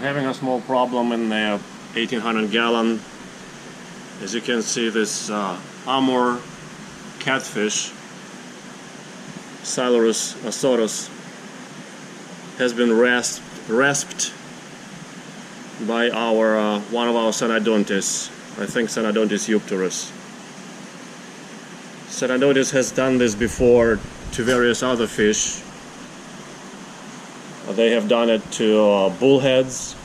having a small problem in the 1800 gallon. As you can see, this Amur catfish, Silurus azotus, has been rasped by one of our Synodontis, I think Synodontis eupterus. Synodontis has done this before to various other fish. They have done it to bullheads.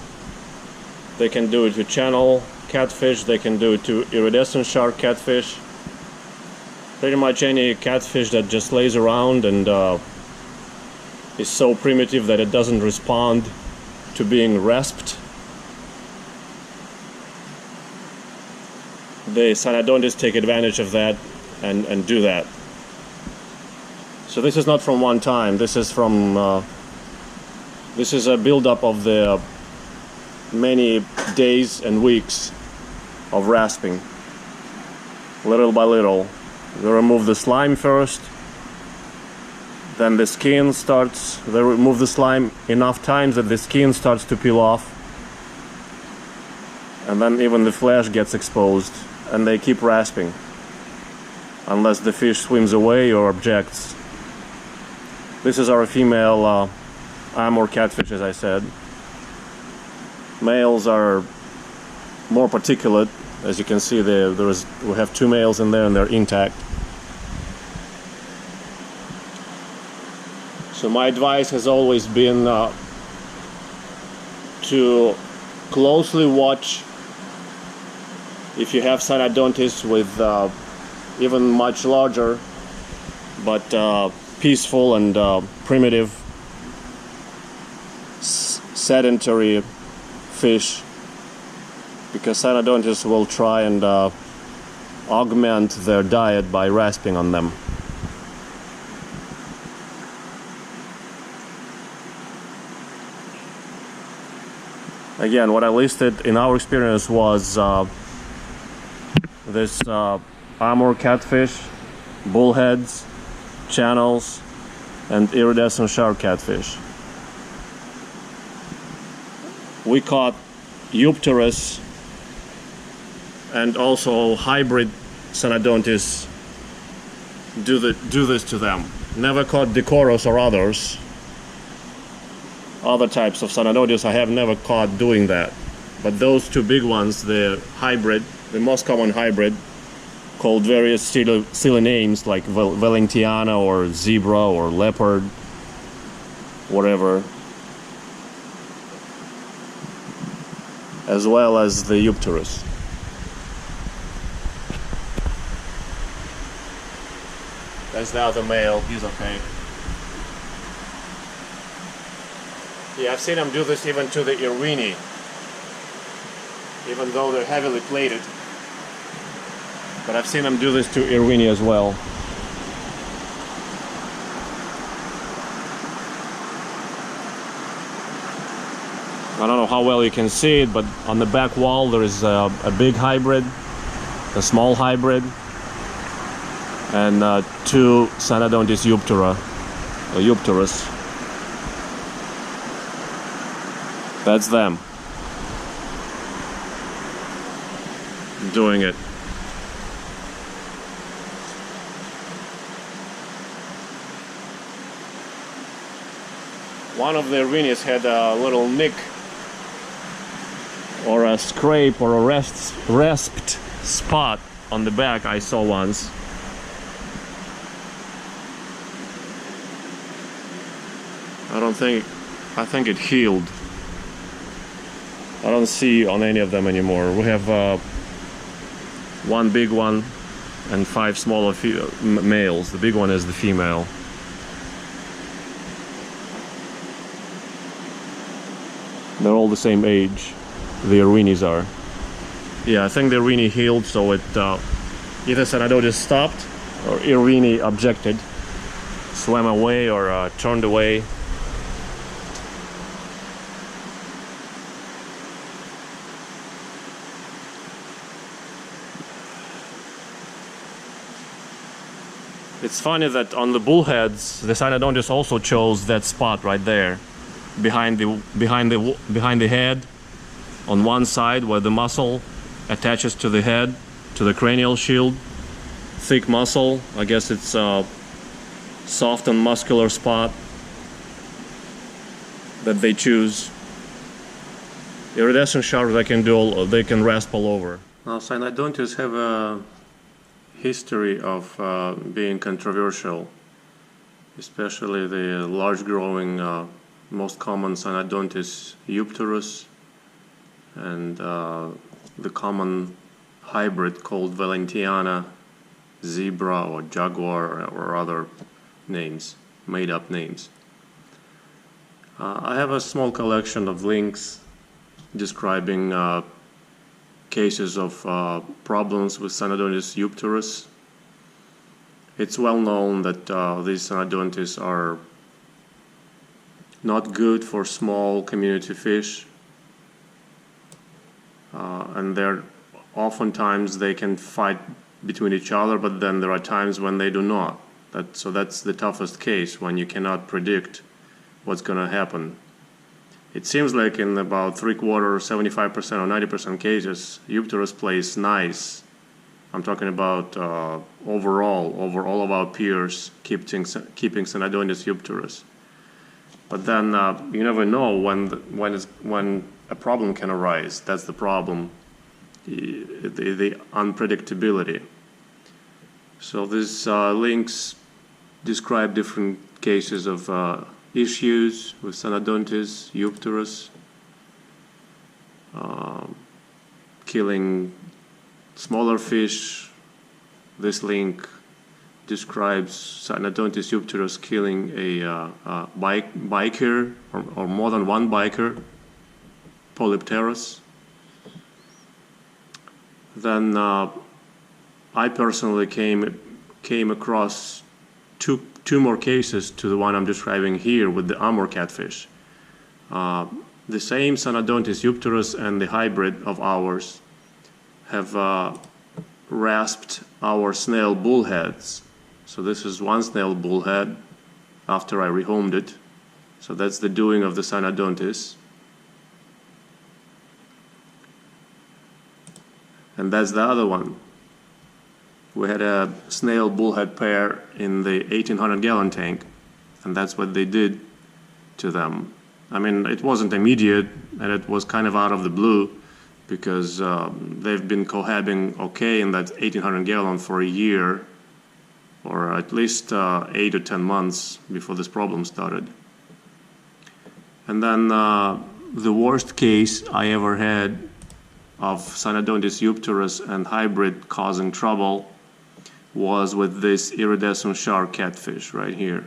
They can do it to channel catfish. They can do it to iridescent shark catfish. Pretty much any catfish that just lays around and is so primitive that it doesn't respond to being rasped. The Synodontis take advantage of that and do that. So this is not from one time. This is from this is a buildup of the many days and weeks of rasping. Little by little, they remove the slime first, then the skin starts. They remove the slime enough times that the skin starts to peel off, and then even the flesh gets exposed, and they keep rasping unless the fish swims away or objects. This is our female Amur catfish, as I said. Males are more particulate. As you can see, we have 2 males in there and they're intact. So my advice has always been to closely watch if you have Synodontis with even much larger but peaceful and primitive sedentary fish, because Synodontis will try and augment their diet by rasping on them. Again, what I listed in our experience was this Amur catfish, bullheads, channels, and iridescent shark catfish. We caught eupterus and also hybrid Synodontis do this to them. Never caught Decorus or other types of Synodontis. I have never caught doing that. But those 2 big ones, the hybrid, the most common hybrid, called various silly names like valentiana or zebra or leopard, whatever, as well as the eupterus. That's the other male, he's okay. Yeah, I've seen them do this even to the irwini, even though they're heavily plated. But I've seen them do this to irwini as well. I don't know how well you can see it, but on the back wall there is a big hybrid, a small hybrid, and 2 Synodontis eupterus. That's them doing it. One of the irwinis had a little nick or a scrape or a rasped spot on the back I saw once. I think it healed. I don't see on any of them anymore. We have 1 big one and 5 smaller males. The big one is the female. They're all the same age. The irwinis are. Yeah, I think the irwini healed, so it either Synodontis stopped or irwini objected, swam away or turned away. It's funny that on the bullheads, the Synodontis also chose that spot right there. behind the head, on one side where the muscle attaches to the head, to the cranial shield. Thick muscle, I guess it's a soft and muscular spot that they choose. Iridescent sharks, they can rasp all over. Now, Synodontis have a history of being controversial, especially the large growing, most common Synodontis eupterus, and the common hybrid called valentiana, zebra or jaguar, or other names, made up names. I have a small collection of links describing cases of problems with Synodontis eupterus. It's well known that these Synodontis are not good for small community fish, and oftentimes they can fight between each other, but then there are times when they do not. So that's the toughest case, when you cannot predict what's going to happen. It seems like in about 3/4, 75% or 90% cases, eupterus plays nice. I'm talking about overall, over all of our peers, keeping Synodontis eupterus. But then you never know when a problem can arise. That's the problem, the unpredictability. So these links describe different cases of issues with Synodontis eupterus, killing smaller fish. This link describes Synodontis eupterus killing a bichir, or more than one bichir, Polypterus. Then I personally came across two more cases to the one I'm describing here with the Amur catfish. The same Synodontis eupterus and the hybrid of ours have rasped our snail bullheads. So this is one snail bullhead after I rehomed it. So that's the doing of the Synodontis. And that's the other one. We had a snail bullhead pair in the 1,800-gallon tank, and that's what they did to them. I mean, it wasn't immediate, and it was kind of out of the blue, because they've been cohabiting okay in that 1,800-gallon for a year, or at least 8 or 10 months before this problem started. And then the worst case I ever had of Synodontis eupterus and hybrid causing trouble was with this iridescent shark catfish right here.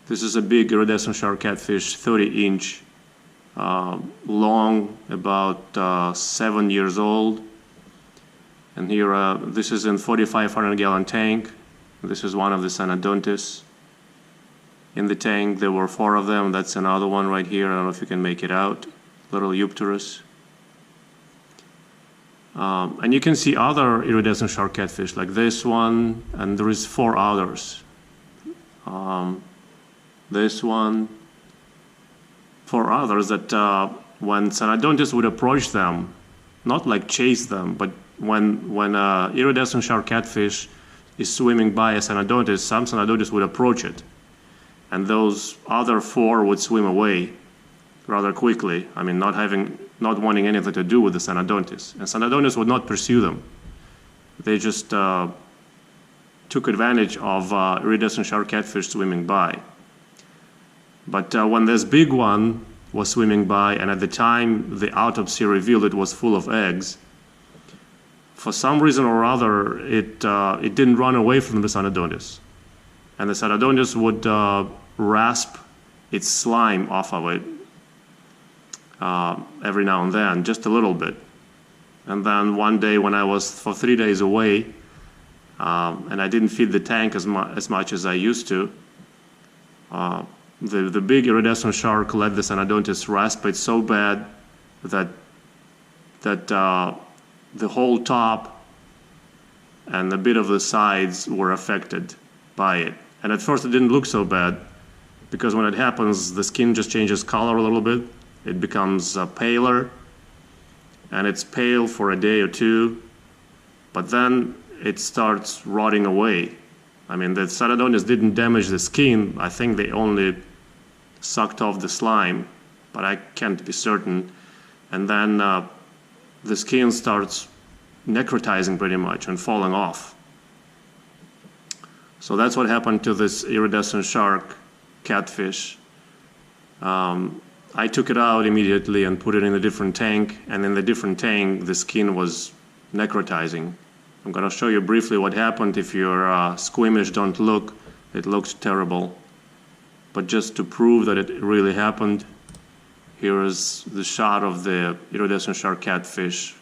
This is a big iridescent shark catfish, 30-inch, long, about 7 years old. And here, this is in 4,500-gallon tank. This is one of the Synodontis. In the tank, there were 4 of them. That's another one right here. I don't know if you can make it out. Little eupterus. And you can see other iridescent shark catfish like this one, and there is 4 others. This one, 4 others that when Synodontis would approach them, not like chase them, but when iridescent shark catfish is swimming by a Synodontis, some Synodontis would approach it, and those other 4 would swim away rather quickly. I mean, not wanting anything to do with the Synodontis. And Synodontis would not pursue them. They just took advantage of iridescent shark catfish swimming by. But when this big one was swimming by, and at the time the autopsy revealed it was full of eggs, for some reason or other, it didn't run away from the Synodontis. And the Synodontis would rasp its slime off of it every now and then, just a little bit. And then one day when I was for 3 days away, and I didn't feed the tank as much as I used to, the big iridescent shark let the Synodontis rasp it so bad that the whole top and a bit of the sides were affected by it. And at first it didn't look so bad, because when it happens, the skin just changes color a little bit. It becomes paler, and it's pale for a day or two, but then it starts rotting away. I mean, the Synodontis didn't damage the skin. I think they only sucked off the slime, but I can't be certain. And then the skin starts necrotizing pretty much and falling off. So that's what happened to this iridescent shark catfish. I took it out immediately and put it in a different tank, and in the different tank the skin was necrotizing. I'm going to show you briefly what happened. If you're squeamish, don't look. It looks terrible. But just to prove that it really happened, here is the shot of the iridescent shark catfish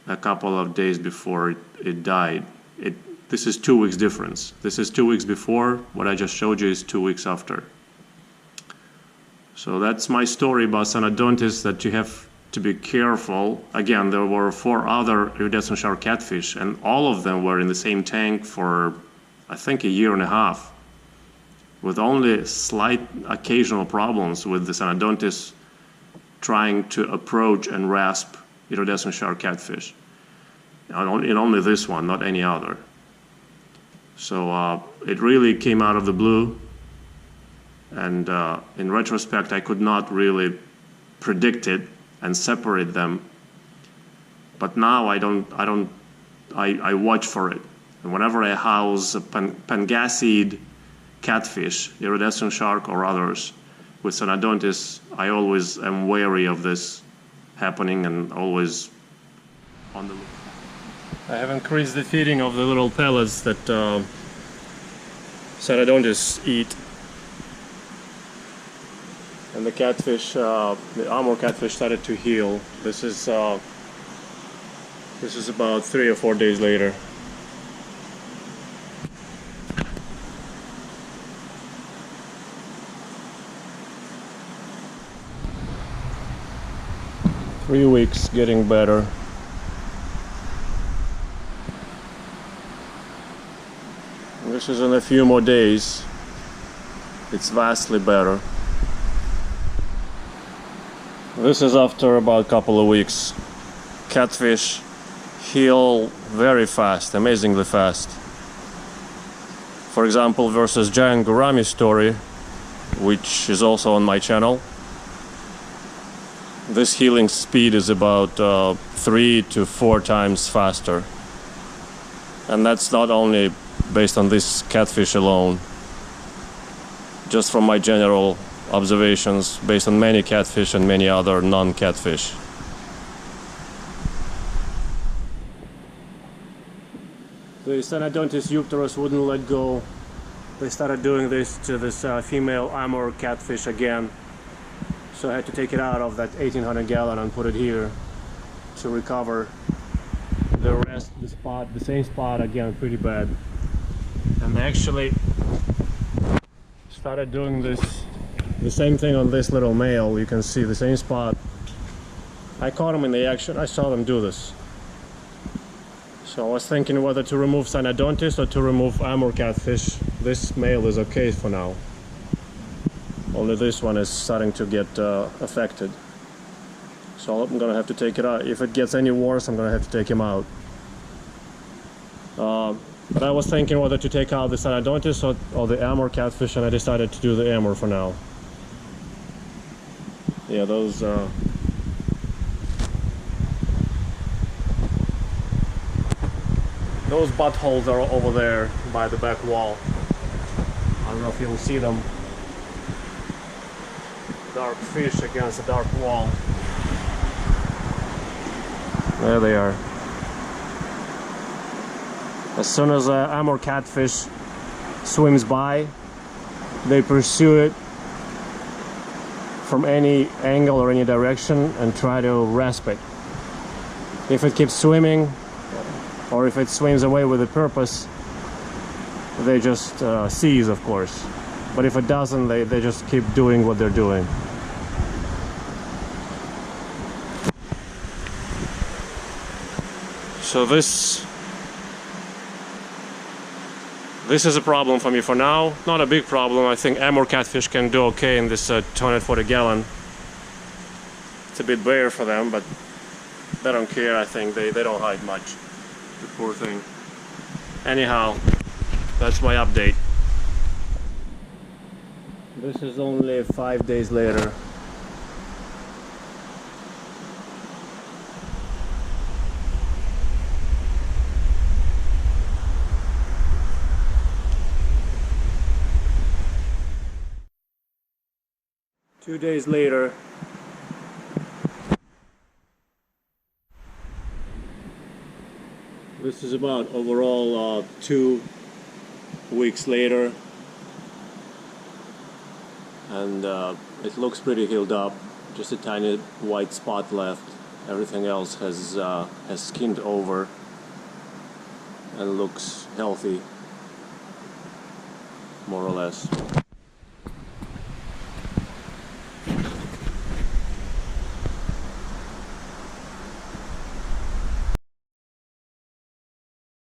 a couple of days before it died. This is 2 weeks difference. This is 2 weeks before. What I just showed you is 2 weeks after. So that's my story about Synodontis, that you have to be careful. Again, there were 4 other iridescent shark catfish, and all of them were in the same tank for, I think, a year and a half, with only slight occasional problems with the Synodontis trying to approach and rasp iridescent shark catfish. In only this one, not any other. So it really came out of the blue, and in retrospect I could not really predict it and separate them, but now I watch for it, and whenever I house a pangasiid catfish, iridescent shark or others with Synodontis, I always am wary of this happening and always on the look. I have increased the feeding of the little pellets that Synodontis eat, and the catfish, the Amur catfish, started to heal. This is about 3 or 4 days later. Three weeks, getting better. This is in a few more days. It's vastly better. This is after about a couple of weeks. Catfish heal very fast, amazingly fast. For example, versus giant gourami story, which is also on my channel, this healing speed is about 3 to 4 times faster. And that's not only based on this catfish alone, just from my general observations based on many catfish and many other non-catfish. The Synodontis eupterus wouldn't let go. They started doing this to this female Amur catfish again, so I had to take it out of that 1800 gallon and put it here to recover the rest, the same spot again, pretty bad. And they actually started doing the same thing on this little male. You can see the same spot. I caught them in the action. I saw them do this. So I was thinking whether to remove Synodontis or to remove Amur catfish. This male is okay for now. Only this one is starting to get affected. So I'm gonna have to take it out. If it gets any worse, I'm gonna have to take him out. But I was thinking whether to take out the Synodontis or the Amur catfish, and I decided to do the Amur for now. Yeah, those buttholes are over there by the back wall. I don't know if you'll see them. Dark fish against a dark wall. There they are. As soon as an Amur catfish swims by, they pursue it from any angle or any direction and try to rasp it. If it keeps swimming, or if it swims away with a purpose, they just seize, of course. But if it doesn't, they just keep doing what they're doing. So This is a problem for me for now. Not a big problem. I think Amur catfish can do okay in this 240 gallon. It's a bit bare for them, but they don't care. I think they don't hide much. The poor thing. Anyhow, that's my update. This is only 5 days later. Two days later. This is about overall 2 weeks later, and it looks pretty healed up. Just a tiny white spot left. Everything else has skinned over and looks healthy, more or less.